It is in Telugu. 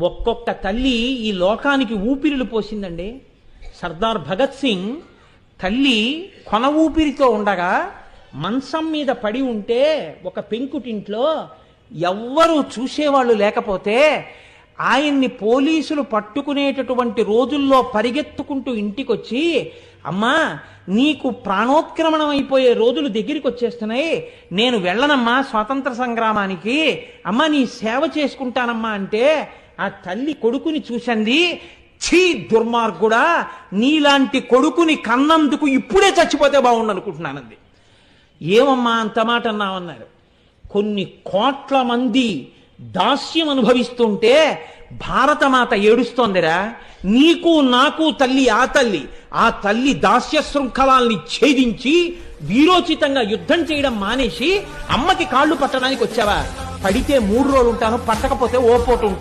ఒక్కొక్క తల్లి ఈ లోకానికి ఊపిరిలు పోసిందండి. సర్దార్ భగత్ సింగ్ తల్లి కొన ఊపిరితో ఉండగా మంచం మీద పడి ఉంటే ఒక పెంకుటింట్లో ఎవ్వరూ చూసేవాళ్ళు లేకపోతే ఆయన్ని పోలీసులు పట్టుకునేటటువంటి రోజుల్లో పరిగెత్తుకుంటూ ఇంటికొచ్చి, అమ్మా నీకు ప్రాణోత్క్రమణం అయిపోయే రోజులు దగ్గరికి వచ్చేస్తున్నాయి, నేను వెళ్ళనమ్మా స్వాతంత్ర సంగ్రామానికి, అమ్మా నీ సేవ చేసుకుంటానమ్మా అంటే ఆ తల్లి కొడుకుని చూసింది. ఛీ దుర్మార్గుడా, నీలాంటి కొడుకుని కన్నందుకు ఇప్పుడే చచ్చిపోతే బాగుండనుకుంటున్నానంది. ఏమమ్మా అంత మాట అన్నామన్నారు. కొన్ని కోట్ల మంది దాస్యం అనుభవిస్తుంటే భారతమాత ఏడుస్తోందిరా, నీకు నాకు తల్లి ఆ తల్లి దాస్య శృంఖలాల్ని ఛేదించి వీరోచితంగా యుద్ధం చేయడం మానేసి అమ్మకి కాళ్ళు పట్టడానికి వచ్చావా? పడితే 3 రోజులు ఉంటాను, పట్టకపోతే ఓ పూట ఉంటాను.